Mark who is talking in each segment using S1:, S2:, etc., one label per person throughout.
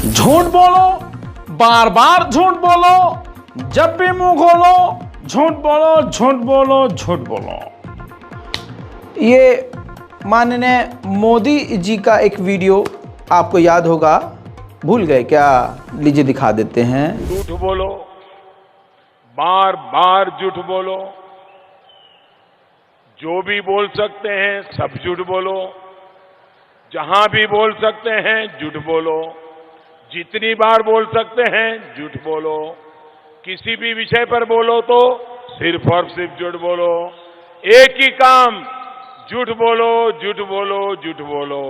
S1: झूठ बोलो, बार बार झूठ बोलो, जब भी मुंह खोलो झूठ बोलो, झूठ बोलो, झूठ बोलो। ये माननीय मोदी जी का एक वीडियो आपको याद होगा, भूल गए क्या? लीजिए दिखा देते हैं।
S2: झूठ बोलो, बार बार झूठ बोलो, जो भी बोल सकते हैं सब झूठ बोलो, जहां भी बोल सकते हैं झूठ बोलो, जितनी बार बोल सकते हैं झूठ बोलो, किसी भी विषय पर बोलो तो सिर्फ और सिर्फ झूठ बोलो। एक ही काम, झूठ बोलो, झूठ बोलो, झूठ बोलो,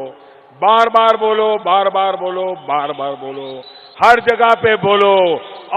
S2: बार बार बोलो, बार बार बोलो, बार बार बोलो, हर जगह पे बोलो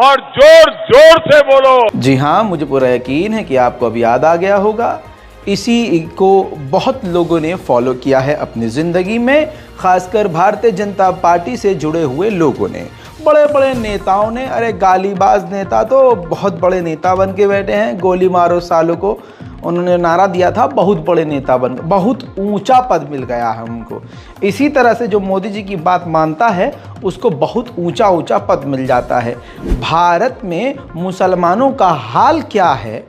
S2: और जोर जोर से बोलो।
S1: जी हाँ, मुझे पूरा यकीन है कि आपको अभी याद आ गया होगा। इसी को बहुत लोगों ने फॉलो किया है अपनी ज़िंदगी में, खासकर भारतीय जनता पार्टी से जुड़े हुए लोगों ने, बड़े बड़े नेताओं ने। अरे गालीबाज नेता तो बहुत बड़े नेता बन के बैठे हैं। गोली मारो सालों को उन्होंने नारा दिया था, बहुत बड़े नेता बन गए, बहुत ऊंचा पद मिल गया है उनको। इसी तरह से जो मोदी जी की बात मानता है उसको बहुत ऊंचा ऊंचा पद मिल जाता है। भारत में मुसलमानों का हाल क्या है?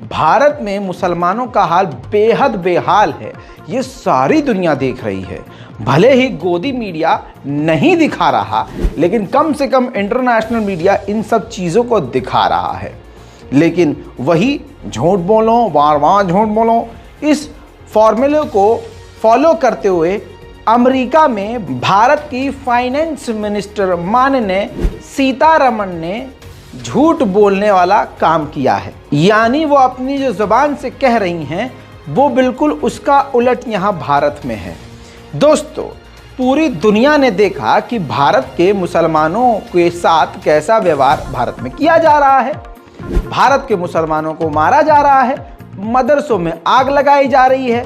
S1: भारत में मुसलमानों का हाल बेहद बेहाल है। ये सारी दुनिया देख रही है। भले ही गोदी मीडिया नहीं दिखा रहा, लेकिन कम से कम इंटरनेशनल मीडिया इन सब चीज़ों को दिखा रहा है। लेकिन वही झूठ बोलो, बार बार झूठ बोलो, इस फॉर्मूले को फॉलो करते हुए अमेरिका में भारत की फाइनेंस मिनिस्टर माननीय सीतारमण ने झूठ बोलने वाला काम किया है। यानी वो अपनी जो ज़बान से कह रही हैं वो बिल्कुल उसका उलट यहाँ भारत में है। दोस्तों, पूरी दुनिया ने देखा कि भारत के मुसलमानों के साथ कैसा व्यवहार भारत में किया जा रहा है। भारत के मुसलमानों को मारा जा रहा है, मदरसों में आग लगाई जा रही है।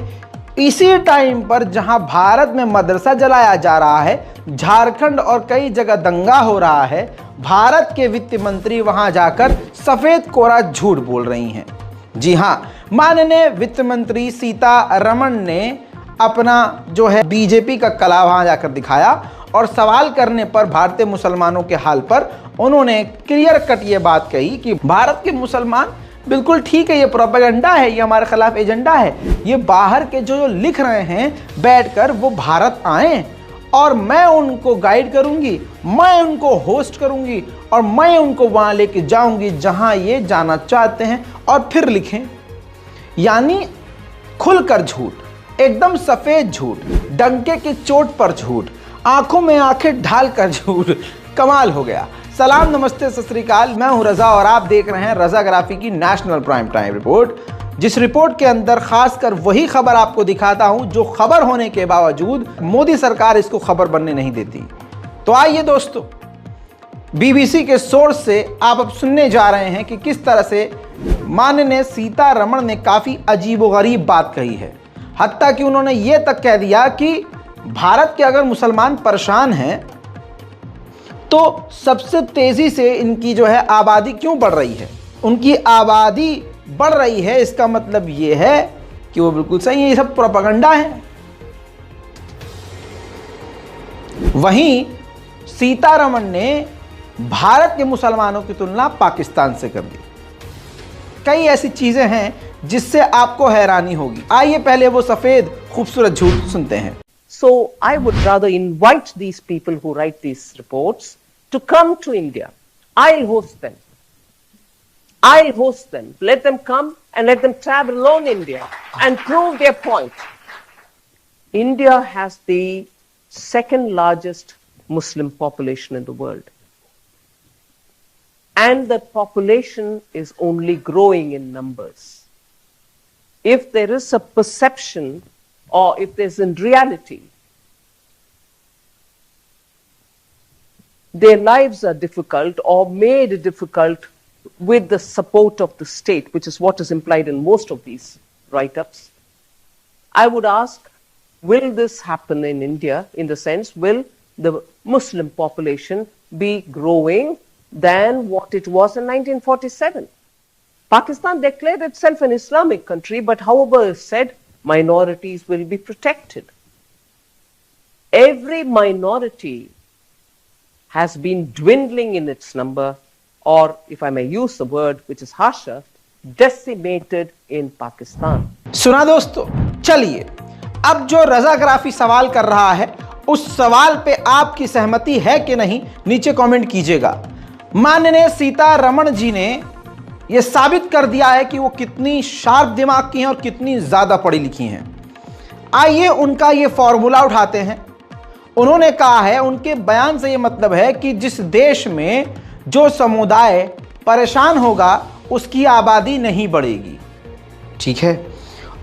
S1: इसी टाइम पर जहां भारत में मदरसा जलाया जा रहा है, झारखंड और कई जगह दंगा हो रहा है, भारत के वित्त मंत्री वहां जाकर सफेद कोरा झूठ बोल रही हैं। जी हां, माननीय वित्त मंत्री सीतारमण ने अपना जो है बीजेपी का कला वहां जाकर दिखाया और सवाल करने पर भारतीय मुसलमानों के हाल पर उन्होंने क्लियर कट ये बात कही कि भारत के मुसलमान बिल्कुल ठीक है, ये प्रोपेगेंडा है, ये हमारे खिलाफ एजेंडा है। ये बाहर के जो लिख रहे हैं बैठकर वो भारत आए और मैं उनको गाइड करूंगी, मैं उनको होस्ट करूंगी और मैं उनको वहां लेके जाऊंगी जहां ये जाना चाहते हैं और फिर लिखें। यानी खुलकर झूठ, एकदम सफेद झूठ, डंके की चोट पर झूठ, आंखों में आंखें ढालकर झूठ। कमाल हो गया। सलाम, नमस्ते, सत श्री अकाल। मैं हूं रजा और आप देख रहे हैं रजाग्राफी की नेशनल प्राइम टाइम रिपोर्ट, जिस रिपोर्ट के अंदर खासकर वही खबर आपको दिखाता हूं जो खबर होने के बावजूद मोदी सरकार इसको खबर बनने नहीं देती। तो आइए दोस्तों, बीबीसी के सोर्स से आप अब सुनने जा रहे हैं कि किस तरह से माननीय सीतारमण ने काफी अजीबोगरीब बात कही है। हत्ता कि उन्होंने ये तक कह दिया कि भारत के अगर मुसलमान परेशान हैं तो सबसे तेजी से इनकी जो है आबादी क्यों बढ़ रही है? उनकी आबादी बढ़ रही है, इसका मतलब ये है कि वो बिल्कुल सही है, ये सब प्रोपेगेंडा है। वहीं सीतारमण ने भारत के मुसलमानों की तुलना पाकिस्तान से कर दी। कई ऐसी चीजें हैं जिससे आपको हैरानी होगी। आइए पहले वो सफेद खूबसूरत झूठ सुनते हैं।
S3: So I would rather invite these people who write these reports to come to India. I'll host them. I'll host them. Let them come and let them travel alone India and prove their point. India has the second largest Muslim population in the world. And the population is only growing in numbers. If there is a perception or if there's in reality, their lives are difficult or made difficult with the support of the state, which is what is implied in most of these write-ups. I would ask, will this happen in India, in the sense, will the Muslim population be growing than what it was in 1947? Pakistan declared itself an Islamic country, but however is said, minorities will be protected. Every minority has been dwindling in its number, or if I may use the word which is harsher, decimated in Pakistan.
S1: सुना दोस्तों, चलिए अब जो रजाग्राफी सवाल कर रहा है उस सवाल पे आपकी सहमति है कि नहीं नीचे कमेंट कीजिएगा। माननीय सीतारमण जी ने यह साबित कर दिया है कि वो कितनी शार्प दिमाग की हैं और कितनी ज्यादा पढ़ी लिखी हैं। आइए उनका ये फॉर्मूला उठाते हैं। उन्होंने कहा है, उनके बयान से ये मतलब है कि जिस देश में जो समुदाय परेशान होगा उसकी आबादी नहीं बढ़ेगी, ठीक है।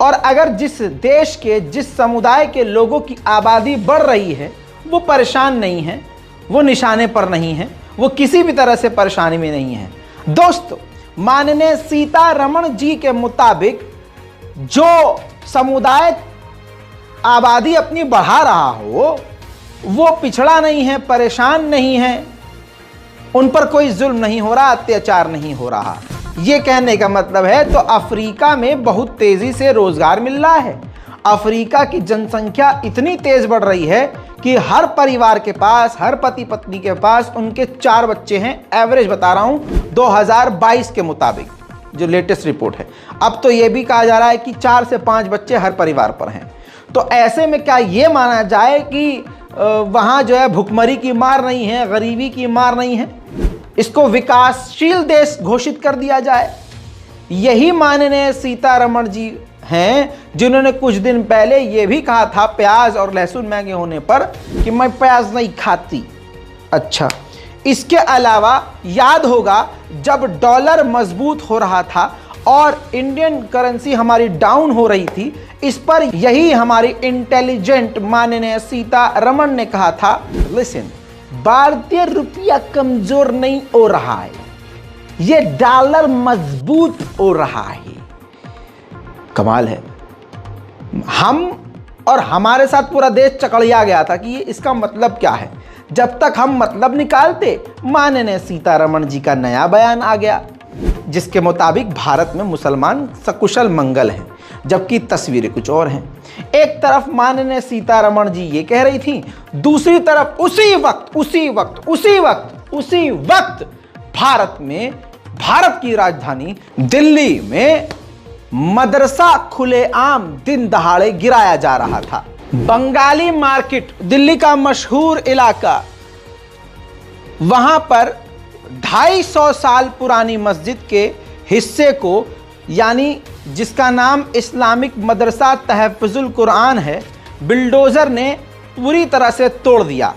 S1: और अगर जिस देश के जिस समुदाय के लोगों की आबादी बढ़ रही है वो परेशान नहीं है, वो निशाने पर नहीं है, वो किसी भी तरह से परेशानी में नहीं है। दोस्तों, माननीय सीतारमण जी के मुताबिक जो समुदाय आबादी अपनी बढ़ा रहा हो वो पिछड़ा नहीं है, परेशान नहीं है, उन पर कोई जुल्म नहीं हो रहा, अत्याचार नहीं हो रहा। ये कहने का मतलब है तो अफ्रीका में बहुत तेजी से रोजगार मिल रहा है। अफ्रीका की जनसंख्या इतनी तेज बढ़ रही है कि हर परिवार के पास, हर पति पत्नी के पास उनके 4 बच्चे हैं। एवरेज बता रहा हूं 2022 के मुताबिक जो लेटेस्ट रिपोर्ट है। अब तो यह भी कहा जा रहा है कि 4 से 5 बच्चे हर परिवार पर हैं। तो ऐसे में क्या ये माना जाए कि वहां जो है भुखमरी की मार नहीं है, गरीबी की मार नहीं है, इसको विकासशील देश घोषित कर दिया जाए? यही माननीय सीतारमण जी हैं जिन्होंने कुछ दिन पहले यह भी कहा था प्याज और लहसुन महंगे होने पर कि मैं प्याज नहीं खाती। अच्छा, इसके अलावा याद होगा जब डॉलर मजबूत हो रहा था और इंडियन करेंसी हमारी डाउन हो रही थी, इस पर यही हमारी इंटेलिजेंट माननीय सीतारमण ने कहा था, लिसन, भारतीय रुपया कमजोर नहीं हो रहा है, ये डॉलर मजबूत हो रहा है। कमाल है। हम और हमारे साथ पूरा देश चकड़िया गया था कि ये इसका मतलब क्या है। जब तक हम मतलब निकालते, माननीय सीतारमण जी का नया बयान आ गया जिसके मुताबिक भारत में मुसलमान सकुशल मंगल हैं, जबकि तस्वीरें कुछ और हैं। एक तरफ माननीय सीतारमण जी ये कह रही थी, दूसरी तरफ उसी वक्त भारत में, भारत की राजधानी दिल्ली में मदरसा खुलेआम दिन दहाड़े गिराया जा रहा था। बंगाली मार्केट, दिल्ली का मशहूर इलाका, वहां पर 250 साल पुरानी मस्जिद के हिस्से को, यानी जिसका नाम इस्लामिक मदरसा तहफ़्फ़ुज़ुल कुरान है, बिल्डोजर ने पूरी तरह से तोड़ दिया।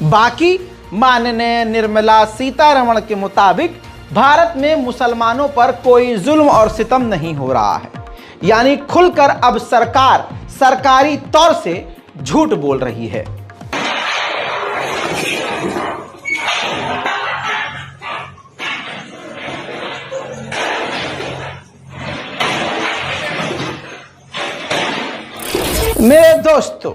S1: बाकी माननीय निर्मला सीतारमण के मुताबिक भारत में मुसलमानों पर कोई जुल्म और सितम नहीं हो रहा है। यानी खुलकर अब सरकार सरकारी तौर से झूठ बोल रही है। मेरे दोस्तों,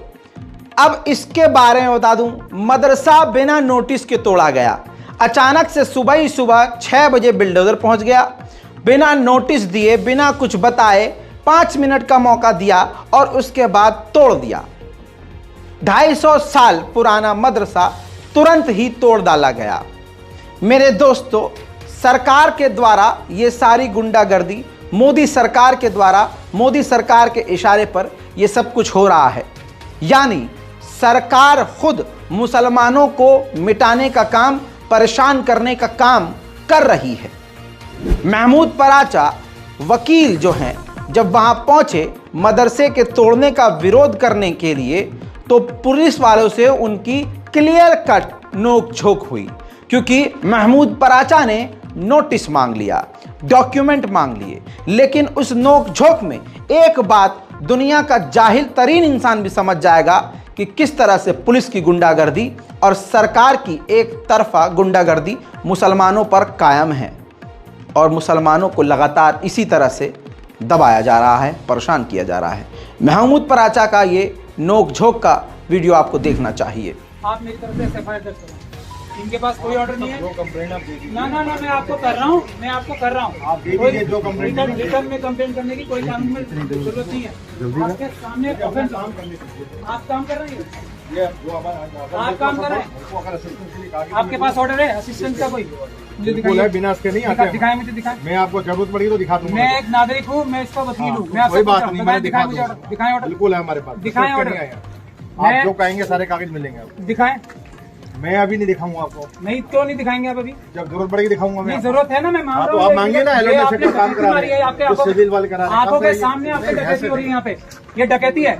S1: अब इसके बारे में बता दूं, मदरसा बिना नोटिस के तोड़ा गया। अचानक से सुबह ही सुबह 6 बजे बिल्डोजर पहुंच गया, बिना नोटिस दिए, बिना कुछ बताए 5 मिनट का मौका दिया और उसके बाद तोड़ दिया। 250 साल पुराना मदरसा तुरंत ही तोड़ डाला गया। मेरे दोस्तों, सरकार के द्वारा ये सारी गुंडागर्दी, मोदी सरकार के द्वारा, मोदी सरकार के इशारे पर ये सब कुछ हो रहा है। यानी सरकार खुद मुसलमानों को मिटाने का काम, परेशान करने का काम कर रही है। महमूद पराचा वकील जो हैं, जब वहां पहुंचे मदरसे के तोड़ने का विरोध करने के लिए, तो पुलिस वालों से उनकी क्लियर कट नोक झोंक हुई, क्योंकि महमूद पराचा ने नोटिस मांग लिया, डॉक्यूमेंट मांग लिए। लेकिन उस नोक झोंक में एक बात दुनिया का जाहिल तरीन इंसान भी समझ जाएगा कि किस तरह से पुलिस की गुंडागर्दी और सरकार की एक तरफा गुंडागर्दी मुसलमानों पर कायम है और मुसलमानों को लगातार इसी तरह से दबाया जा रहा है, परेशान किया जा रहा है। महमूद पराचा का ये नोक झोंक का वीडियो आपको देखना चाहिए।
S4: आप मेरी तरफ से एफआईआर दर्ज करें। इनके पास कोई ऑर्डर नहीं है।
S5: जो कंप्लेंट आप दे दीजिए।
S4: ना मैं आपको कर रहा हूँ,
S5: आप दे दीजिए जो कंप्लेंट।
S4: रिटर्न में कंप्लेंट करने की कोई काम में जरूरत नहीं है। आपके सामने ऑफेंस काम करने आप काम कर रहे हैं,
S5: ये जो
S4: आप काम कर रहे हैं। आपके पास ऑर्डर है असिस्टेंट का कोई? मुझे दिखाइए।
S5: बिना इसके नहीं आते।
S4: दिखाएं, मुझे दिखाएं।
S5: मैं आपको जरूरत पड़ी तो दिखा दूंगा।
S4: मैं एक नागरिक हूँ, मैं इसका वकील हूँ। मैं
S5: कोई बात नहीं, मैं
S4: दिखाएं, मुझे दिखाएं ऑर्डर।
S5: बिल्कुल है हमारे पास।
S4: दिखाएं ऑर्डर।
S5: आप जो कहेंगे सारे कागज मिलेंगे आपको।
S4: दिखाएं।
S5: मैं अभी नहीं दिखाऊंगा आपको।
S4: नहीं, क्यों नहीं दिखाएंगे आप अभी?
S5: जब जरूरत पड़ेगी दिखाऊंगा मैं।
S4: नहीं, जरूरत है ना, मैं मान रहा
S5: तो
S4: हूँ।
S5: आप मांगिए ना।
S4: ये आपने
S5: काम करा रहे हैं,
S4: आपके
S5: सिविल वाले करा रहे हैं।
S4: आंखों के सामने आपसे डकैती हो रही है यहाँ पे। ये डकैती है,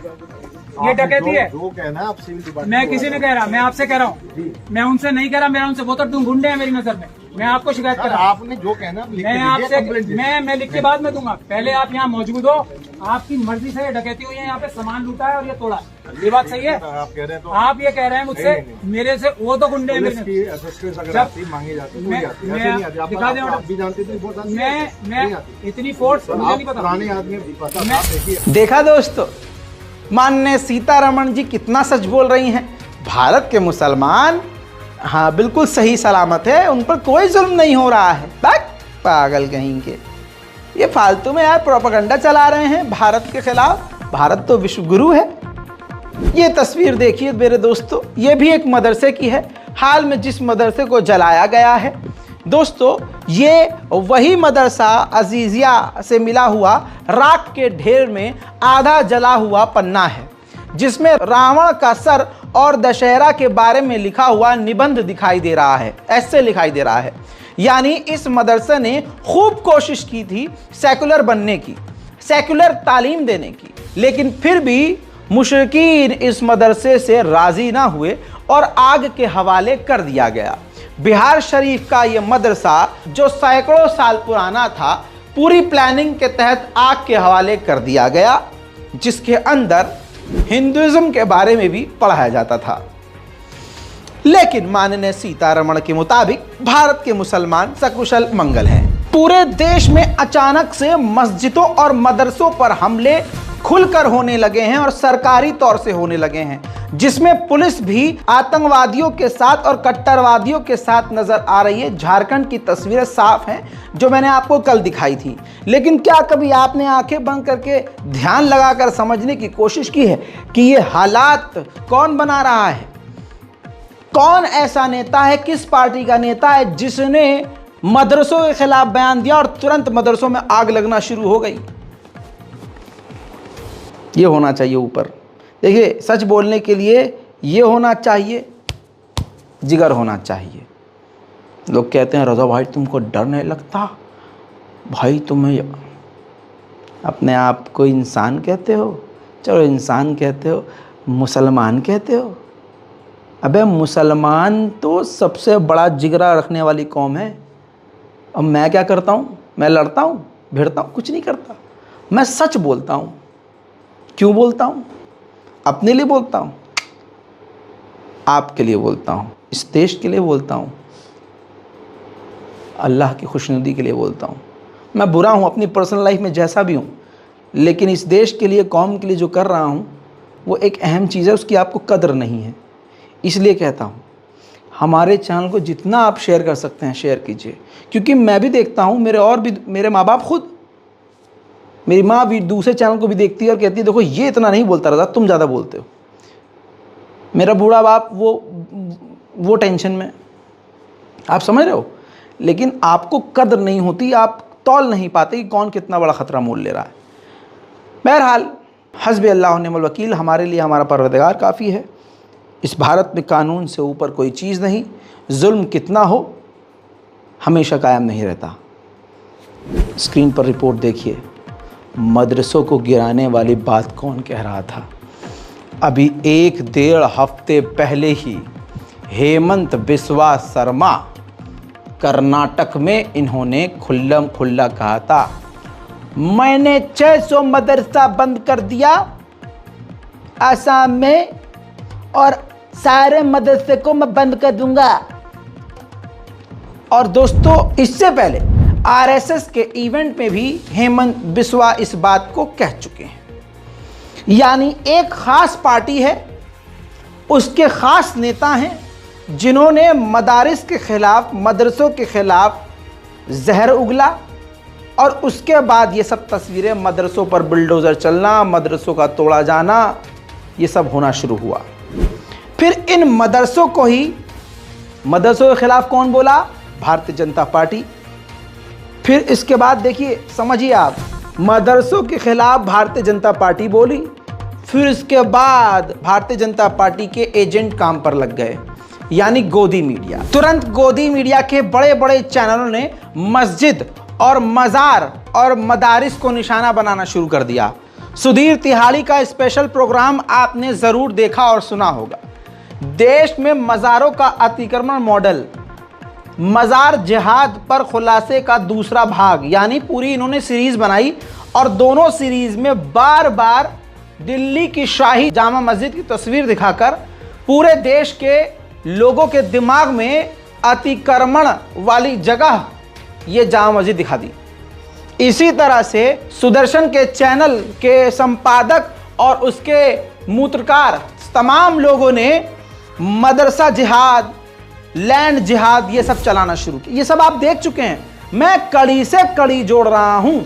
S4: ये डकैती है।
S5: जो कहना है आप सिविल डिपार्टमेंट।
S4: मैं किसी ने कह रहा, मैं आपसे कह रहा हूँ। मैं उनसे नहीं कह रहा, मेरा उनसे वो तो तुम गुंडे हैं मेरी नजर में। मैं आपको शिकायत कर रहा हूँ।
S5: आपने जो कहना
S4: मैं आपसे मैं लिख के बाद में दूंगा। पहले आप यहाँ मौजूद हो, आपकी मर्जी से ये डकैती हुई है, यहाँ पे सामान लूटा है और ये तोड़ा है। ये बात सही है?
S5: आप कह रहे हैं तो
S4: आप ये कह रहे हैं मुझसे, मेरे से वो तो गुंडे हैं मेरे।
S5: मांगी जाती
S4: दिखा दें ऑर्डर। मैं इतनी फोर्स मुझे नहीं पता।
S5: पुराने आदमी
S1: देखा दोस्तों, माननीय सीतारमण जी कितना सच बोल रही हैं। भारत के मुसलमान हाँ बिल्कुल सही सलामत है, उन पर कोई जुल्म नहीं हो रहा है। पागल कहीं के, ये फालतू में यार प्रोपेगेंडा चला रहे हैं भारत के खिलाफ। भारत तो विश्व गुरु है। ये तस्वीर देखिए मेरे दोस्तों, ये भी एक मदरसे की है, हाल में जिस मदरसे को जलाया गया है। दोस्तों ये वही मदरसा अजीजिया से मिला हुआ राख के ढेर में आधा जला हुआ पन्ना है, जिसमें रावण का सर और दशहरा के बारे में लिखा हुआ निबंध दिखाई दे रहा है। ऐसे दिखाई दे रहा है, यानी इस मदरसे ने खूब कोशिश की थी सेकुलर बनने की, सेकुलर तालीम देने की, लेकिन फिर भी मुशरिकीन इस मदरसे से राजी ना हुए और आग के हवाले कर दिया गया। बिहार शरीफ का यह मदरसा जो सैकड़ों साल पुराना था, पूरी प्लानिंग के तहत आग के हवाले कर दिया गया, जिसके अंदर हिंदुइज्म के बारे में भी पढ़ाया जाता था। लेकिन माननीय सीतारमण के मुताबिक भारत के मुसलमान सकुशल मंगल हैं। पूरे देश में अचानक से मस्जिदों और मदरसों पर हमले खुलकर होने लगे हैं और सरकारी तौर से होने लगे हैं, जिसमें पुलिस भी आतंकवादियों के साथ और कट्टरवादियों के साथ नजर आ रही है। झारखंड की तस्वीरें साफ हैं जो मैंने आपको कल दिखाई थी। लेकिन क्या कभी आपने आंखें बंद करके ध्यान लगाकर समझने की कोशिश की है कि ये हालात कौन बना रहा है? कौन ऐसा नेता है, किस पार्टी का नेता है जिसने मदरसों के खिलाफ बयान दिया और तुरंत मदरसों में आग लगना शुरू हो गई? ये होना चाहिए ऊपर। देखिए, सच बोलने के लिए ये होना चाहिए, जिगर होना चाहिए। लोग कहते हैं रज़ा भाई तुमको डर नहीं लगता? भाई तुम्हें अपने आप को इंसान कहते हो? चलो इंसान कहते हो, मुसलमान कहते हो? अबे मुसलमान तो सबसे बड़ा जिगरा रखने वाली कौम है। अब मैं क्या करता हूँ? मैं लड़ता हूँ, भिड़ता हूँ? कुछ नहीं करता। मैं सच बोलता हूँ। क्यों बोलता हूँ? अपने लिए बोलता हूँ, आपके लिए बोलता हूँ, इस देश के लिए बोलता हूँ, अल्लाह की खुशनुदी के लिए बोलता हूँ। मैं बुरा हूँ अपनी पर्सनल लाइफ में जैसा भी हूँ, लेकिन इस देश के लिए, कौम के लिए जो कर रहा हूँ वो एक अहम चीज़ है, उसकी आपको कदर नहीं है। इसलिए कहता हूँ हमारे चैनल को जितना आप शेयर कर सकते हैं शेयर कीजिए, क्योंकि मैं भी देखता हूँ, मेरे माँ बाप खुद, मेरी माँ भी दूसरे चैनल को भी देखती है और कहती है देखो ये इतना नहीं बोलता रज़ा, तुम ज़्यादा बोलते हो। मेरा बूढ़ा बाप वो टेंशन में, आप समझ रहे हो। लेकिन आपको कदर नहीं होती, आप तौल नहीं पाते कि कौन कितना बड़ा ख़तरा मोल ले रहा है। बहरहाल हस्बी अल्लाह व निअमल वकील, हमारे लिए हमारा परवरदिगार काफ़ी है। इस भारत में कानून से ऊपर कोई चीज़ नहीं। जुल्म कितना हो हमेशा कायम नहीं रहता। स्क्रीन पर रिपोर्ट देखिए, मदरसों को गिराने वाली बात कौन कह रहा था? अभी 1-1.5 हफ्ते पहले ही हेमंत बिस्वा शर्मा कर्नाटक में इन्होंने खुल्लम खुल्ला कहा था, मैंने 600 मदरसा बंद कर दिया आसाम में और सारे मदरसे को मैं बंद कर दूंगा। और दोस्तों इससे पहले आरएसएस के इवेंट में भी हेमंत बिस्वा इस बात को कह चुके हैं। यानी एक खास पार्टी है, उसके खास नेता हैं जिन्होंने मदारिस के खिलाफ, मदरसों के खिलाफ जहर उगला, और उसके बाद ये सब तस्वीरें, मदरसों पर बुलडोज़र चलना, मदरसों का तोड़ा जाना, ये सब होना शुरू हुआ। फिर इन मदरसों को ही, मदरसों के खिलाफ कौन बोला? भारतीय जनता पार्टी। फिर इसके बाद देखिए, समझिए आप, मदरसों के खिलाफ भारतीय जनता पार्टी बोली, फिर इसके बाद भारतीय जनता पार्टी के एजेंट काम पर लग गए, यानी गोदी मीडिया। तुरंत गोदी मीडिया के बड़े बड़े चैनलों ने मस्जिद और मज़ार और मदारिस को निशाना बनाना शुरू कर दिया। सुधीर तिहाड़ी का स्पेशल प्रोग्राम आपने ज़रूर देखा और सुना होगा। देश में मज़ारों का अतिक्रमण मॉडल, मज़ार जिहाद पर खुलासे का दूसरा भाग, यानी पूरी इन्होंने सीरीज़ बनाई, और दोनों सीरीज़ में बार बार दिल्ली की शाही जामा मस्जिद की तस्वीर दिखाकर पूरे देश के लोगों के दिमाग में अतिक्रमण वाली जगह ये जामा मस्जिद दिखा दी। इसी तरह से सुदर्शन के चैनल के संपादक और उसके मूत्रकार तमाम लोगों ने मदरसा जिहाद, लैंड जिहाद, ये सब चलाना शुरू किया। ये सब आप देख चुके हैं। मैं कड़ी से कड़ी जोड़ रहा हूं,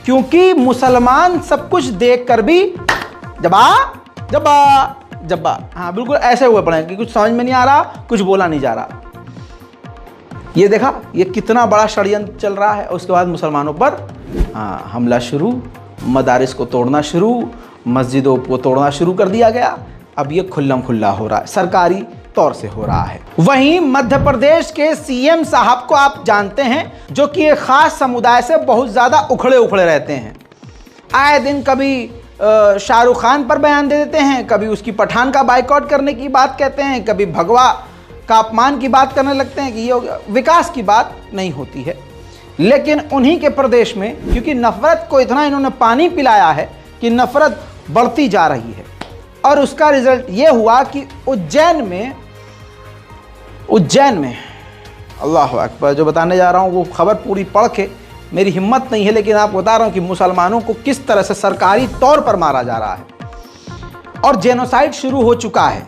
S1: क्योंकि मुसलमान सब कुछ देखकर भी जबा जबा जब्बा, हाँ बिल्कुल ऐसे हुए पड़े कि कुछ समझ में नहीं आ रहा, कुछ बोला नहीं जा रहा। ये देखा, ये कितना बड़ा षड्यंत्र चल रहा है। उसके बाद मुसलमानों पर हमला शुरू, मदारिस को तोड़ना शुरू, मस्जिदों को तोड़ना शुरू कर दिया गया। अब ये खुल्लम खुल्ला हो रहा है, सरकारी तौर से हो रहा है। वहीं मध्य प्रदेश के सीएम साहब को आप जानते हैं, जो कि एक खास समुदाय से बहुत ज़्यादा उखड़े उखड़े रहते हैं। आए दिन कभी शाहरुख खान पर बयान दे देते हैं, कभी उसकी पठान का बाइकआउट करने की बात कहते हैं, कभी भगवा का अपमान की बात करने लगते हैं कि ये विकास की बात नहीं होती है। लेकिन उन्हीं के प्रदेश में, क्योंकि नफरत को इतना इन्होंने पानी पिलाया है कि नफरत बढ़ती जा रही है, और उसका रिजल्ट ये हुआ कि उज्जैन में अल्लाह अकबर, जो बताने जा रहा हूँ वो खबर पूरी पढ़ के मेरी हिम्मत नहीं है, लेकिन आपको बता रहा हूँ कि मुसलमानों को किस तरह से सरकारी तौर पर मारा जा रहा है और जेनोसाइड शुरू हो चुका है।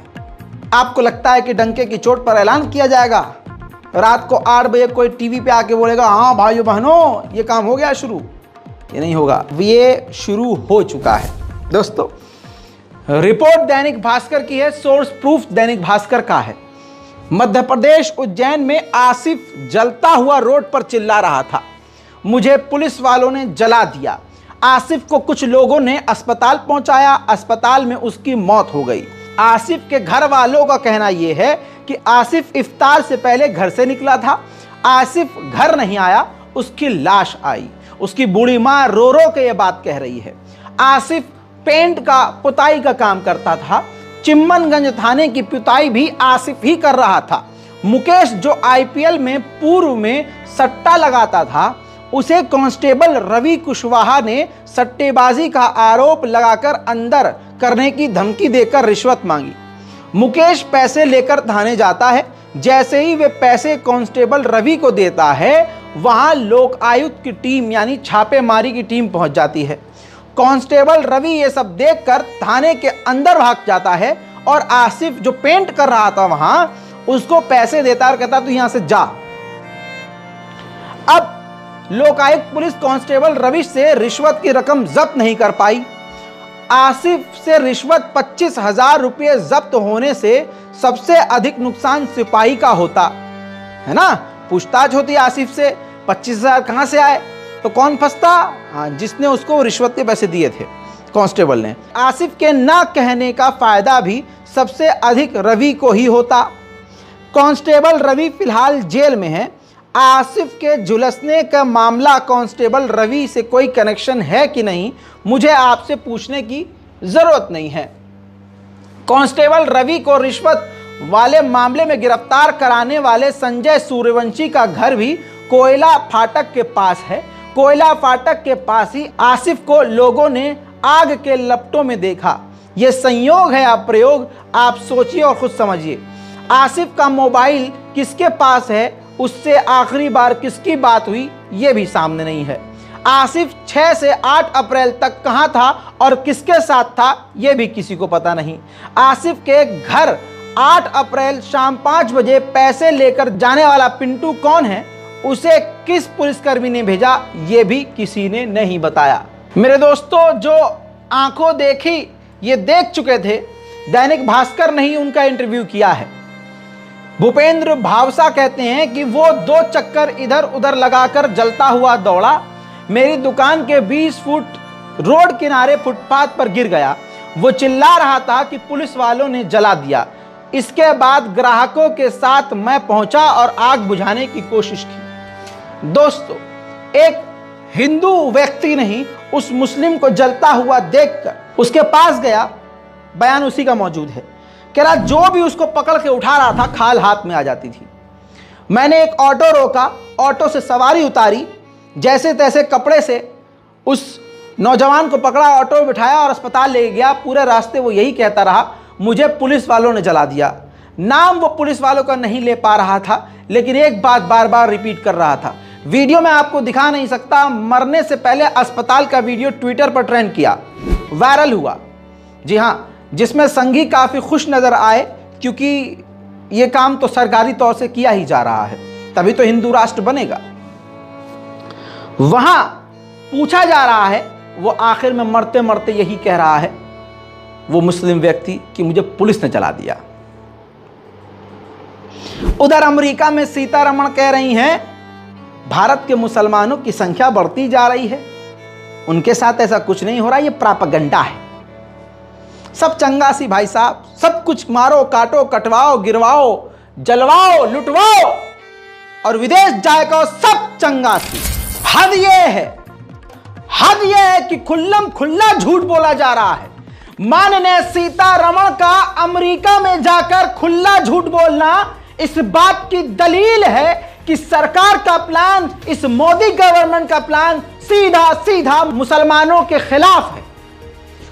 S1: आपको लगता है कि डंके की चोट पर ऐलान किया जाएगा, रात को 8 बजे कोई टीवी पे आके बोलेगा हाँ भाइयों बहनों ये काम हो गया शुरू? ये नहीं होगा, ये शुरू हो चुका है। दोस्तों, रिपोर्ट दैनिक भास्कर की है, सोर्स प्रूफ दैनिक भास्कर का है। मध्य प्रदेश उज्जैन में आसिफ जलता हुआ रोड पर चिल्ला रहा था, मुझे पुलिस वालों ने जला दिया। आसिफ को कुछ लोगों ने अस्पताल पहुंचाया, अस्पताल में उसकी मौत हो गई। आसिफ के घर वालों का कहना यह है कि आसिफ इफ्तार से पहले घर से निकला था, आसिफ घर नहीं आया, उसकी लाश आई। उसकी बूढ़ी माँ रो रो के ये बात कह रही है। आसिफ पेंट का, पुताई का काम करता था। चिम्मनगंज थाने की पुताई भी आसिफ ही कर रहा था। मुकेश जो आईपीएल में पूर्व में सट्टा लगाता था, उसे कांस्टेबल रवि कुशवाहा ने सट्टेबाजी का आरोप लगाकर अंदर करने की धमकी देकर रिश्वत मांगी। मुकेश पैसे लेकर थाने जाता है, जैसे ही वे पैसे कांस्टेबल रवि को देता है, वहां लोक आयुक्त की टीम यानी छापेमारी की टीम पहुंच जाती है। कांस्टेबल रवि ये सब देखकर थाने के अंदर भाग जाता है और आसिफ जो पेंट कर रहा था वहां, उसको पैसे देता और कहता तू यहां से जा। अब लोकायुक्त पुलिस कांस्टेबल रवि से रिश्वत की रकम जब्त नहीं कर पाई। आसिफ से रिश्वत 25,000 रुपये जब्त होने से सबसे अधिक नुकसान सिपाही का होता है ना। पूछताछ होती आसिफ से, 25,000 कहां से आए, तो कौन फंसता? हाँ, जिसने उसको रिश्वत के पैसे दिए थे, कांस्टेबल ने। आसिफ के ना कहने का फायदा भी सबसे अधिक रवि को ही होता। कांस्टेबल रवि फिलहाल जेल में है। आसिफ के झुलसने का मामला कांस्टेबल रवि से कोई कनेक्शन है कि नहीं, मुझे आपसे पूछने की जरूरत नहीं है। कांस्टेबल रवि को रिश्वत वाले मामले में गिरफ्तार कराने वाले संजय सूर्यवंशी का घर भी कोयला फाटक के पास है। कोयला फाटक के पास ही आसिफ को लोगों ने आग के लपटों में देखा। यह संयोग है या प्रयोग, आप सोचिए और खुद समझिए। आसिफ का मोबाइल किसके पास है, उससे आखिरी बार किसकी बात हुई, यह भी सामने नहीं है। आसिफ 6 से 8 अप्रैल तक कहां था और किसके साथ था, यह भी किसी को पता नहीं। आसिफ के घर 8 अप्रैल शाम 5 बजे पैसे लेकर जाने वाला पिंटू कौन है, उसे किस पुलिसकर्मी ने भेजा, यह भी किसी ने नहीं बताया। मेरे दोस्तों, जो आंखों देखी ये देख चुके थे, दैनिक भास्कर ने ही उनका इंटरव्यू किया है। भूपेंद्र भावसा कहते हैं कि वो 2 चक्कर इधर उधर लगाकर जलता हुआ दौड़ा, मेरी दुकान के 20 फुट रोड किनारे फुटपाथ पर गिर गया। वो चिल्ला रहा था कि पुलिस वालों ने जला दिया। इसके बाद ग्राहकों के साथ मैं पहुंचा और आग बुझाने की कोशिश की। दोस्तों, एक हिंदू व्यक्ति नहीं उस मुस्लिम को जलता हुआ देखकर उसके पास गया, बयान उसी का मौजूद है। कह रहा जो भी उसको पकड़ के उठा रहा था खाल हाथ में आ जाती थी। मैंने एक ऑटो रोका, ऑटो से सवारी उतारी, जैसे तैसे कपड़े से उस नौजवान को पकड़ा, ऑटो में बिठाया और अस्पताल ले गया। पूरे रास्ते वो यही कहता रहा, मुझे पुलिस वालों ने जला दिया। नाम वो पुलिस वालों का नहीं ले पा रहा था, लेकिन एक बात बार बार रिपीट कर रहा था। वीडियो में आपको दिखा नहीं सकता, मरने से पहले अस्पताल का वीडियो ट्विटर पर ट्रेंड किया, वायरल हुआ। जी हाँ, जिसमें संघी काफी खुश नजर आए, क्योंकि ये काम तो सरकारी तौर से किया ही जा रहा है, तभी तो हिंदू राष्ट्र बनेगा। वहां पूछा जा रहा है, वो आखिर में मरते मरते यही कह रहा है, वो मुस्लिम व्यक्ति, कि मुझे पुलिस ने जला दिया। उधर अमेरिका में सीतारमण कह रही हैं, भारत के मुसलमानों की संख्या बढ़ती जा रही है, उनके साथ ऐसा कुछ नहीं हो रहा, ये प्रोपेगेंडा है, सब चंगासी भाई साहब, सब कुछ मारो काटो कटवाओ गिरवाओ जलवाओ लुटवाओ और विदेश जाएगा, सब चंगासी। हद यह है कि खुल्लम खुल्ला झूठ बोला जा रहा है। माननीय सीतारमण का अमेरिका में जाकर खुल्ला झूठ बोलना इस बात की दलील है कि सरकार का प्लान, इस मोदी गवर्नमेंट का प्लान सीधा सीधा मुसलमानों के खिलाफ है।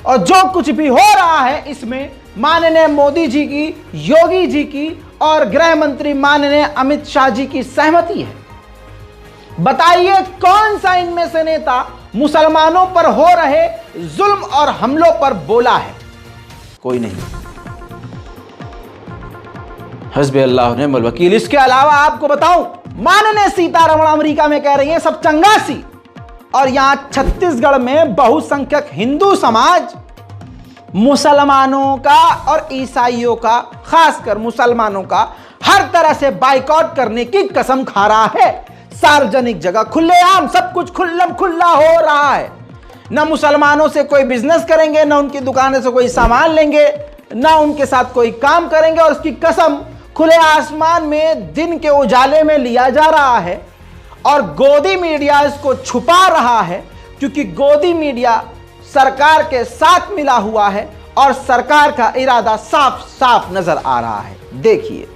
S1: और जो कुछ भी हो रहा है इसमें माननीय मोदी जी की, योगी जी की और गृह मंत्री माननीय अमित शाह जी की सहमति है। बताइए कौन सा इनमें से नेता मुसलमानों पर हो रहे जुल्म और हमलों पर बोला है? कोई नहीं। हस्बी अल्लाह व निअमल वकील। इसके अलावा आपको बताऊं, माननीय सीतारमण अमेरिका में कह रही है सब चंगासी, और यहां छत्तीसगढ़ में बहुसंख्यक हिंदू समाज मुसलमानों का और ईसाइयों का, खासकर मुसलमानों का हर तरह से बाइकआउट करने की कसम खा रहा है। सार्वजनिक जगह खुलेआम सब कुछ खुल्लम खुल्ला हो रहा है। न मुसलमानों से कोई बिजनेस करेंगे, न उनकी दुकानों से कोई सामान लेंगे, न उनके साथ कोई काम करेंगे, और उसकी कसम खुले आसमान में दिन के उजाले में लिया जा रहा है। और गोदी मीडिया इसको छुपा रहा है, क्योंकि गोदी मीडिया सरकार के साथ मिला हुआ है और सरकार का इरादा साफ साफ नजर आ रहा है। देखिए,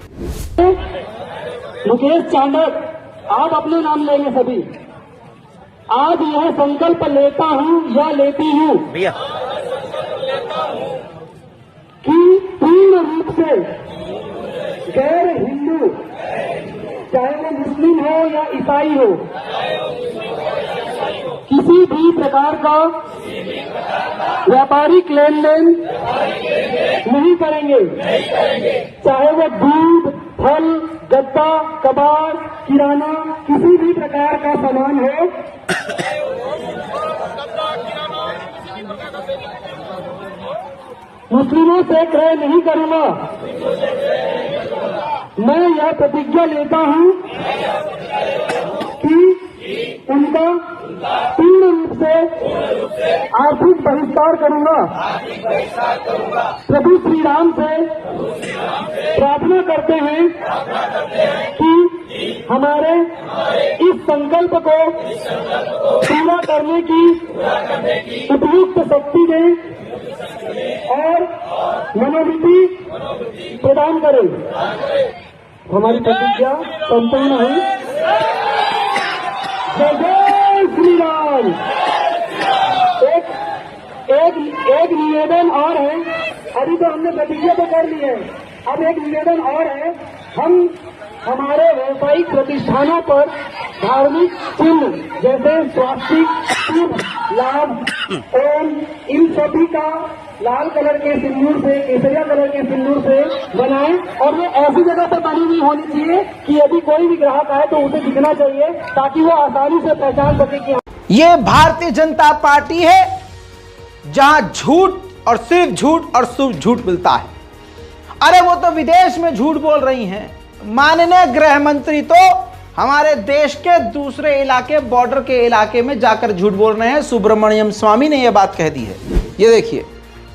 S6: मुकेश चांडक, आप अपने नाम लेंगे सभी। आज यह संकल्प लेता हूं या लेती हूं कि पूर्ण रूप से गैर हिंदू, चाहे वो मुस्लिम हो या ईसाई हो, किसी भी प्रकार का व्यापारिक लेन देन नहीं करेंगे, चाहे वो दूध, फल, गत्ता, कबाड़, किराना, किसी भी प्रकार का सामान हो। मुस्लिमों से क्रय नहीं करूंगा। मैं यह प्रतिज्ञा लेता हूं कि उनका पूर्ण रूप से आर्थिक बहिष्कार करूंगा। प्रभु श्री राम से प्रार्थना करते हैं कि हमारे इस संकल्प को पूरा करने की उपयुक्त शक्ति दें और मनोवृत्ति प्रदान करें। हमारी प्रतिज्ञा संपूर्ण हुई। जय श्री राम। एक निवेदन और है, अभी तो हमने प्रतिज्ञा तो कर ली है, अब एक निवेदन और है। हम हमारे व्यावसायिक प्रतिष्ठानों पर धार्मिक चिन्ह जैसे स्वास्तिक, शुभ लाभ, ओम, इन सभी का लाल कलर के सिंदूर से, केसरिया कलर के सिंदूर से बनाएं और ये ऐसी जगह पर बनी हुई होनी चाहिए कि यदि कोई भी ग्राहक आए तो उसे दिखना चाहिए ताकि वो आसानी से पहचान सके कि
S1: ये भारतीय जनता पार्टी है जहां झूठ और सिर्फ झूठ और सिर्फ झूठ मिलता है। अरे वो तो विदेश में झूठ बोल रही हैं। माननीय गृह मंत्री तो हमारे देश के दूसरे इलाके, बॉर्डर के इलाके में जाकर झूठ बोल रहे हैं। सुब्रमण्यम स्वामी ने यह बात कह दी है। ये देखिए,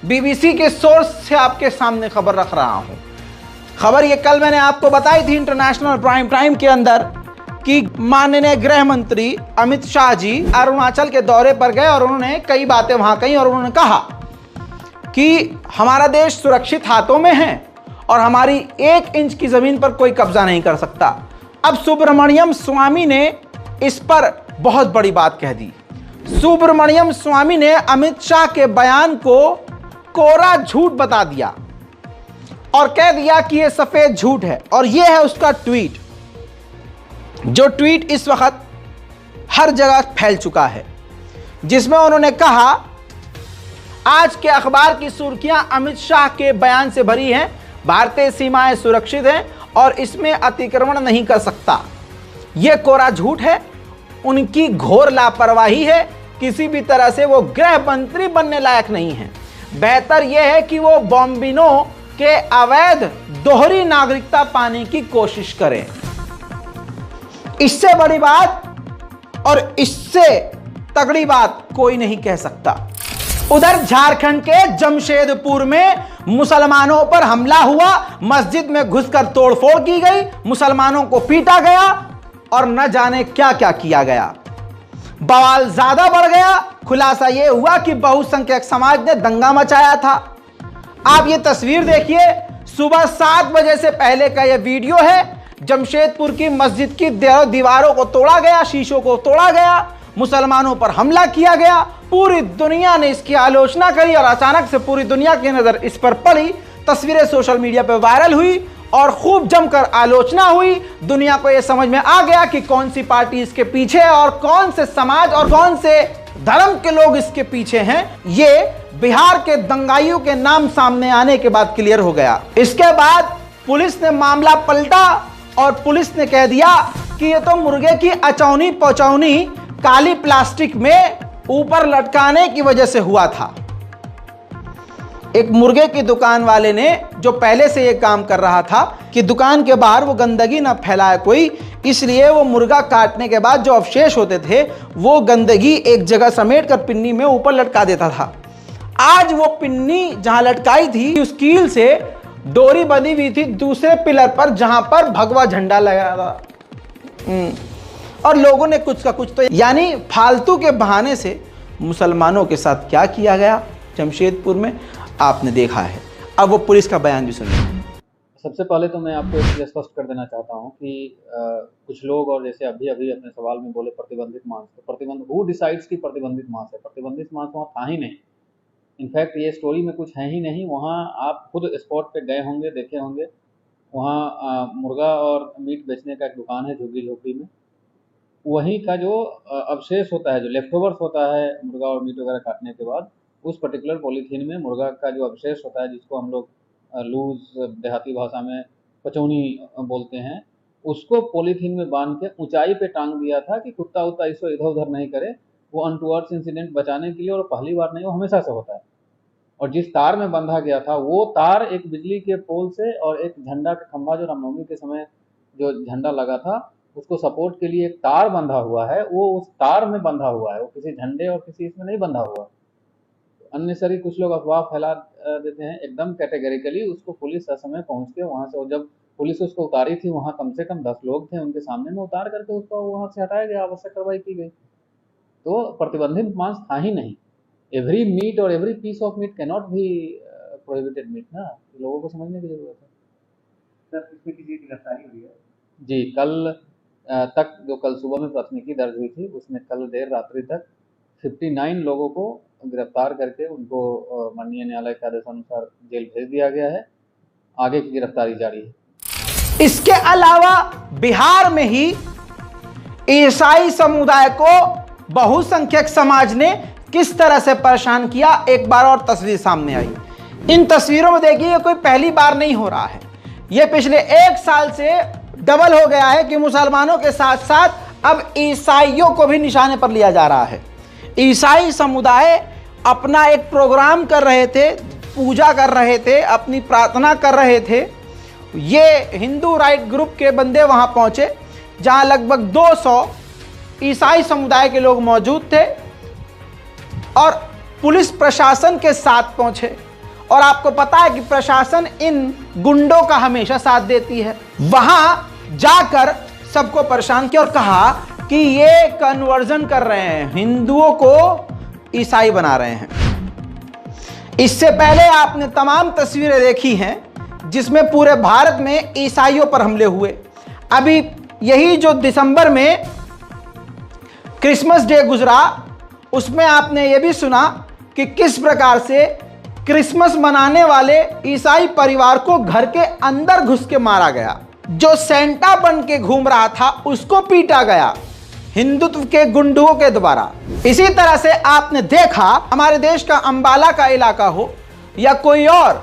S1: बीबीसी के सोर्स से आपके सामने खबर रख रहा हूं। खबर ये कल मैंने आपको बताई थी इंटरनेशनल प्राइम टाइम के अंदर कि माननीय गृह मंत्री अमित शाह जी अरुणाचल के दौरे पर गए और उन्होंने कई बातें वहां कही और उन्होंने कहा कि हमारा देश सुरक्षित हाथों में है और हमारी 1 इंच की जमीन पर कोई कब्जा नहीं कर सकता। अब सुब्रमण्यम स्वामी ने इस पर बहुत बड़ी बात कह दी। सुब्रमण्यम स्वामी ने अमित शाह के बयान को कोरा झूठ बता दिया और कह दिया कि यह सफेद झूठ है। और यह है उसका ट्वीट, जो ट्वीट इस वक्त हर जगह फैल चुका है, जिसमें उन्होंने कहा आज के अखबार की सुर्खियां अमित शाह के बयान से भरी हैं। भारतीय सीमाएं सुरक्षित हैं और इसमें अतिक्रमण नहीं कर सकता। यह कोरा झूठ है, उनकी घोर लापरवाही है। किसी भी तरह से वो गृह मंत्री बनने लायक नहीं है। बेहतर यह है कि वो बॉम्बिनो के अवैध दोहरी नागरिकता पाने की कोशिश करें। इससे बड़ी बात और इससे तगड़ी बात कोई नहीं कह सकता। उधर झारखंड के जमशेदपुर में मुसलमानों पर हमला हुआ, मस्जिद में घुसकर तोड़फोड़ की गई, मुसलमानों को पीटा गया और न जाने क्या क्या किया गया। बवाल ज्यादा बढ़ गया। खुलासा यह हुआ कि बहुसंख्यक समाज ने दंगा मचाया था। आप ये तस्वीर देखिए, सुबह 7 बजे से पहले का यह वीडियो है। जमशेदपुर की मस्जिद की दीवारों को तोड़ा गया, शीशों को तोड़ा गया, मुसलमानों पर हमला किया गया। पूरी दुनिया ने इसकी आलोचना करी और अचानक से पूरी दुनिया की नजर इस पर पड़ी। तस्वीरें सोशल मीडिया पर वायरल हुई और खूब जमकर आलोचना हुई। दुनिया को यह समझ में आ गया कि कौन सी पार्टी इसके पीछे है और कौन से समाज और कौन से धर्म के लोग इसके पीछे हैं। ये बिहार के दंगाइयों के नाम सामने आने के बाद क्लियर हो गया। इसके बाद पुलिस ने मामला पलटा और पुलिस ने कह दिया कि ये तो मुर्गे की अचौनी पचौनी काली प्लास्टिक में ऊपर लटकाने की वजह से हुआ था। एक मुर्गे की दुकान वाले ने, जो पहले से यह काम कर रहा था कि दुकान के बाहर वो गंदगी ना फैलाए कोई, इसलिए वो मुर्गा काटने के बाद जो अवशेष होते थे वो गंदगी एक जगह समेट कर पिन्नी में ऊपर लटका देता था। आज वो पिन्नी जहां लटकाई थी उस कील से डोरी बंधी हुई थी दूसरे पिलर पर, जहां पर भगवा झंडा लगा था। और लोगों ने कुछ का कुछ तो, यानी फालतू के बहाने से मुसलमानों के साथ क्या किया गया जमशेदपुर में आपने देखा है। अब वो पुलिस का बयान भी सुनिए।
S7: सबसे पहले तो मैं आपको इसलिए स्पष्ट कर देना चाहता हूं कि कुछ लोग, और जैसे अभी अपने सवाल में बोले प्रतिबंधित मांस, तो प्रतिबंध हु डिसाइड्स की प्रतिबंधित मांस है? प्रतिबंधित मांस वहाँ था ही नहीं। इनफैक्ट ये स्टोरी में कुछ है ही नहीं। वहाँ आप खुद स्पॉट पे गए होंगे, देखे होंगे। वहाँ मुर्गा और मीट बेचने का एक दुकान है झुग्गी झोपड़ी में। वहीं का जो अवशेष होता है, जो लेफ्ट ओवर्स होता है मुर्गा और मीट वगैरह काटने के बाद, उस पर्टिकुलर पॉलीथीन में मुर्गा का जो अवशेष होता है, जिसको हम लोग लूज देहाती भाषा में पचौनी बोलते हैं, उसको पॉलीथीन में बांध के ऊंचाई पे टांग दिया था कि कुत्ता उत्ता इसको इधर उधर नहीं करे। वो अनटूवर्ड्स इंसिडेंट बचाने के लिए, और पहली बार नहीं, वो हमेशा से होता है। और जिस तार में बंधा गया था वो तार एक बिजली के पोल से और एक झंडा का खंभा, जो रामनवमी के समय जो झंडा लगा था उसको सपोर्ट के लिए एक तार बंधा हुआ है, वो उस तार में बंधा हुआ है, वो किसी झंडे और किसी इसमें नहीं बंधा हुआ। अननेसरी कुछ लोग अफवाह फैला देते हैं एकदम कैटेगरिकली। उसको पुलिस असमय पहुंच के वहां से, और जब पुलिस उसको उतारी थी, वहां कम से कम 10 लोग थे, उनके सामने में उतार करके उसको वहां से हटाया गया, आवश्यक कार्रवाई की गई। तो प्रतिबंधित मांस था ही नहीं। एवरी मीट और every piece of meat can not be prohibited meat ना, लोगों को समझने की जरूरत है।
S5: सर, इसमें किसी की गिरफ्तारी हुई है?
S7: जी, कल तक, जो कल सुबह में प्राथमिकी दर्ज हुई थी, उसमें कल देर रात्रि तक 59 लोगों को गिरफ्तार करके उनको माननीय न्यायालय के आदेशानुसार जेल भेज दिया गया है। आगे की गिरफ्तारी जारी है।
S1: इसके अलावा बिहार में ही ईसाई समुदाय को बहुसंख्यक समाज ने किस तरह से परेशान किया, एक बार और तस्वीर सामने आई। इन तस्वीरों में देखिए, ये कोई पहली बार नहीं हो रहा है, ये पिछले 1 साल से डबल हो गया है कि मुसलमानों के साथ साथ अब ईसाइयों को भी निशाने पर लिया जा रहा है। ईसाई समुदाय अपना एक प्रोग्राम कर रहे थे, पूजा कर रहे थे, अपनी प्रार्थना कर रहे थे। ये हिंदू राइट ग्रुप के बंदे वहां पहुंचे जहां लगभग 200 ईसाई समुदाय के लोग मौजूद थे और पुलिस प्रशासन के साथ पहुंचे। और आपको पता है कि प्रशासन इन गुंडों का हमेशा साथ देती है। वहां जाकर सबको परेशान किया और कहा कि ये कन्वर्जन कर रहे हैं, हिंदुओं को ईसाई बना रहे हैं। इससे पहले आपने तमाम तस्वीरें देखी हैं जिसमें पूरे भारत में ईसाइयों पर हमले हुए। अभी यही जो दिसंबर में क्रिसमस डे गुजरा, उसमें आपने ये भी सुना कि किस प्रकार से क्रिसमस मनाने वाले ईसाई परिवार को घर के अंदर घुस के मारा गया। जो सेंटा बन के घूम रहा था उसको पीटा गया हिंदुत्व के गुंडों के द्वारा। इसी तरह से आपने देखा हमारे देश का अंबाला का इलाका हो या कोई और,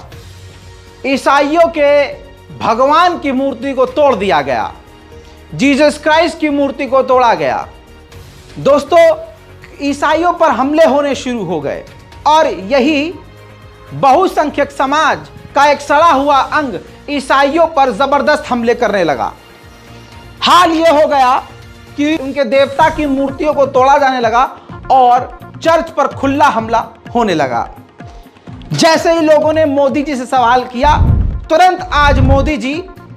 S1: ईसाइयों के भगवान की मूर्ति को तोड़ दिया गया, जीसस क्राइस्ट की मूर्ति को तोड़ा गया। दोस्तों, ईसाइयों पर हमले होने शुरू हो गए और यही बहुसंख्यक समाज का एक सड़ा हुआ अंग ईसाइयों पर जबरदस्त हमले करने लगा। हाल यह हो गया कि उनके देवता की मूर्तियों को तोड़ा जाने लगा और चर्च पर खुला हमला होने लगा। जैसे ही लोगों ने मोदी जी से सवाल किया, तुरंत आज मोदी जी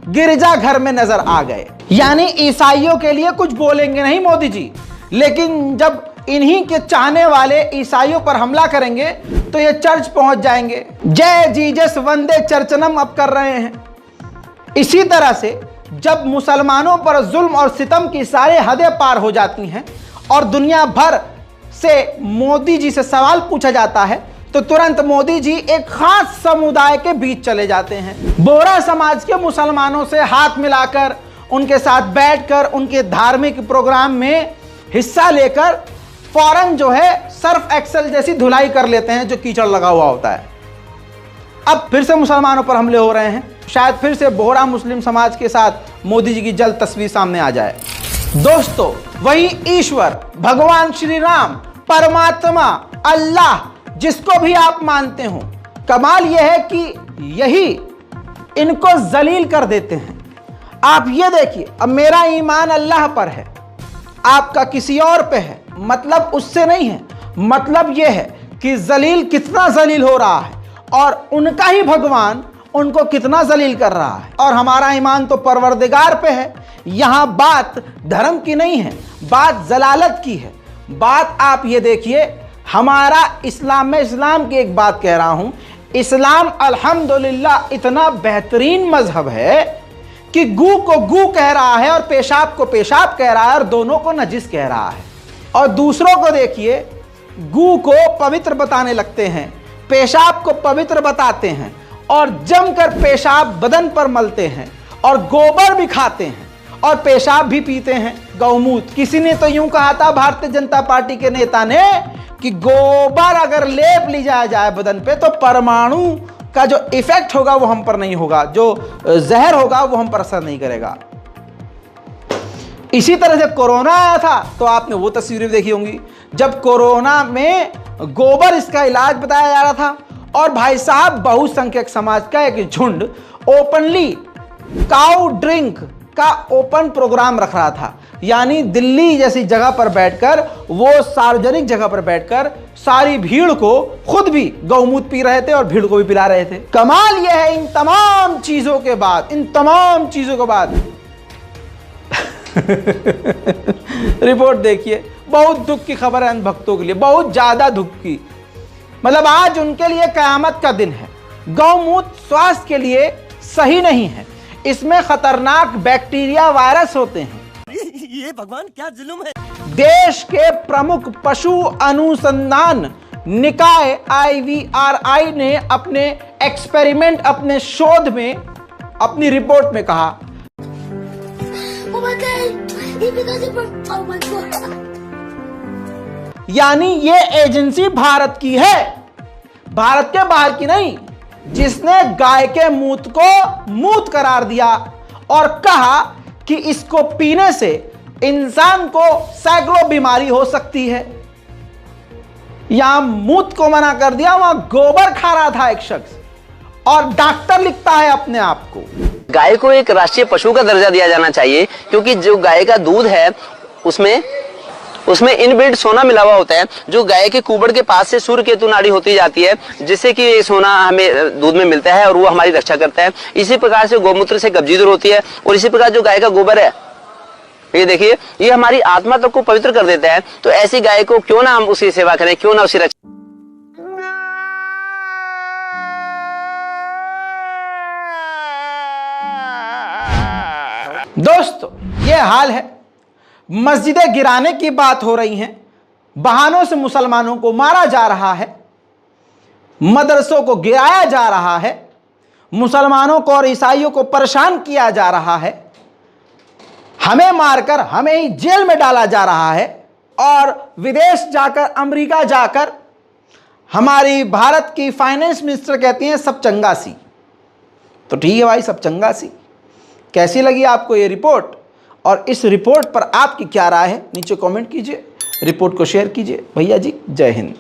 S1: गिरजाघर में नजर आ गए। यानी ईसाइयों के लिए कुछ बोलेंगे नहीं मोदी जी, लेकिन जब इन्हीं के चाहने वाले ईसाइयों पर हमला करेंगे तो ये चर्च पहुंच जाएंगे। जय जीसस वंदे चर्चनम अब कर रहे हैं। इसी तरह से जब मुसलमानों पर जुल्म और सितम की सारी हदें पार हो जाती हैं और दुनिया भर से मोदी जी से सवाल पूछा जाता है तो तुरंत मोदी जी एक खास समुदाय के बीच चले जाते हैं। बोहरा समाज के मुसलमानों से हाथ मिलाकर, उनके साथ बैठकर, उनके धार्मिक प्रोग्राम में हिस्सा लेकर फौरन जो है सर्फ एक्सेल जैसी धुलाई कर लेते हैं जो कीचड़ लगा हुआ होता है। अब फिर से मुसलमानों पर हमले हो रहे हैं। शायद फिर से बोहरा मुस्लिम समाज के साथ मोदी जी की जल्द तस्वीर सामने आ जाए। दोस्तों, वही ईश्वर भगवान श्री राम, परमात्मा, अल्लाह, जिसको भी आप मानते हो, कमाल यह है कि यही इनको जलील कर देते हैं। आप ये देखिए, अब मेरा ईमान अल्लाह पर है, आपका किसी और पे है, मतलब उससे नहीं है। मतलब यह है कि जलील कितना जलील हो रहा है और उनका ही भगवान उनको कितना जलील कर रहा है। और हमारा ईमान तो परवरदिगार पे है। यहां बात धर्म की नहीं है, बात जलालत की है। बात आप ये देखिए, हमारा इस्लाम में, इस्लाम की एक बात कह रहा हूं, इस्लाम अल्हम्दुलिल्लाह इतना बेहतरीन मजहब है कि गू को गू कह रहा है और पेशाब को पेशाब कह रहा है और दोनों को नजिस कह रहा है। और दूसरों को देखिए, गू को पवित्र बताने लगते हैं, पेशाब को पवित्र बताते हैं और जमकर पेशाब बदन पर मलते हैं और गोबर भी खाते हैं और पेशाब भी पीते हैं, गौमूत्र। किसी ने तो यूं कहा था, भारतीय जनता पार्टी के नेता ने, कि गोबर अगर लेप ली जाए बदन पे तो परमाणु का जो इफेक्ट होगा वो हम पर नहीं होगा, जो जहर होगा वो हम पर असर नहीं करेगा। इसी तरह से कोरोना आया था तो आपने वो तस्वीरें देखी होंगी, जब कोरोना में गोबर इसका इलाज बताया जा रहा था और भाई साहब बहुसंख्यक समाज का एक झुंड ओपनली काउ ड्रिंक का ओपन प्रोग्राम रख रहा था। यानी दिल्ली जैसी जगह पर बैठकर, वो सार्वजनिक जगह पर बैठकर सारी भीड़ को, खुद भी गौमूत्र पी रहे थे और भीड़ को भी पिला रहे थे। कमाल यह है, इन तमाम चीजों के बाद रिपोर्ट देखिए, बहुत दुख की खबर है अंधभक्तों के लिए, बहुत ज्यादा दुख की। मतलब आज उनके लिए कयामत का दिन है। गौमूत्र स्वास्थ्य के लिए सही नहीं है, इसमें खतरनाक बैक्टीरिया, वायरस होते हैं।
S8: ये भगवान क्या जुल्म है।
S1: देश के प्रमुख पशु अनुसंधान निकाय IVRI ने अपने एक्सपेरिमेंट, अपने शोध में, अपनी रिपोर्ट में कहा, यानी ये एजेंसी भारत की है, भारत के बाहर की नहीं, जिसने गाय के मूत्र को मूत्र करार दिया और कहा कि इसको पीने से इंसान को सैकड़ों बीमारी हो सकती है। यहां मूत्र को मना कर दिया, वहां गोबर खा रहा था एक शख्स, और डॉक्टर लिखता है अपने आप को।
S9: गाय को एक राष्ट्रीय पशु का दर्जा दिया जाना चाहिए, क्योंकि जो गाय का दूध है उसमें इनबिल्ट सोना मिला हुआ होता है, जो गाय के कुबड़ के पास से सूर्य केतु नाड़ी होती जाती है, जिससे कि सोना हमें दूध में मिलता है और वो हमारी रक्षा करता है। इसी प्रकार से गौमूत्र से कब्जी दूर होती है, और इसी प्रकार जो गाय का गोबर है, ये देखिए, ये हमारी आत्मा तक को पवित्र कर देता है। तो ऐसी गाय को क्यों ना हम उसकी सेवा करें, क्यों ना उसकी रक्षा।
S1: दोस्तों, ये हाल है, मस्जिदें गिराने की बात हो रही है, बहानों से मुसलमानों को मारा जा रहा है, मदरसों को गिराया जा रहा है, मुसलमानों को और ईसाइयों को परेशान किया जा रहा है, हमें मारकर हमें ही जेल में डाला जा रहा है, और विदेश जाकर, अमेरिका जाकर हमारी भारत की फाइनेंस मिनिस्टर कहती हैं सब चंगा सी। तो ठीक है भाई, सब चंगा सी। कैसी लगी आपको ये रिपोर्ट, और इस रिपोर्ट पर आपकी क्या राय है, नीचे कमेंट कीजिए, रिपोर्ट को शेयर कीजिए। भैया जी, जय हिंद।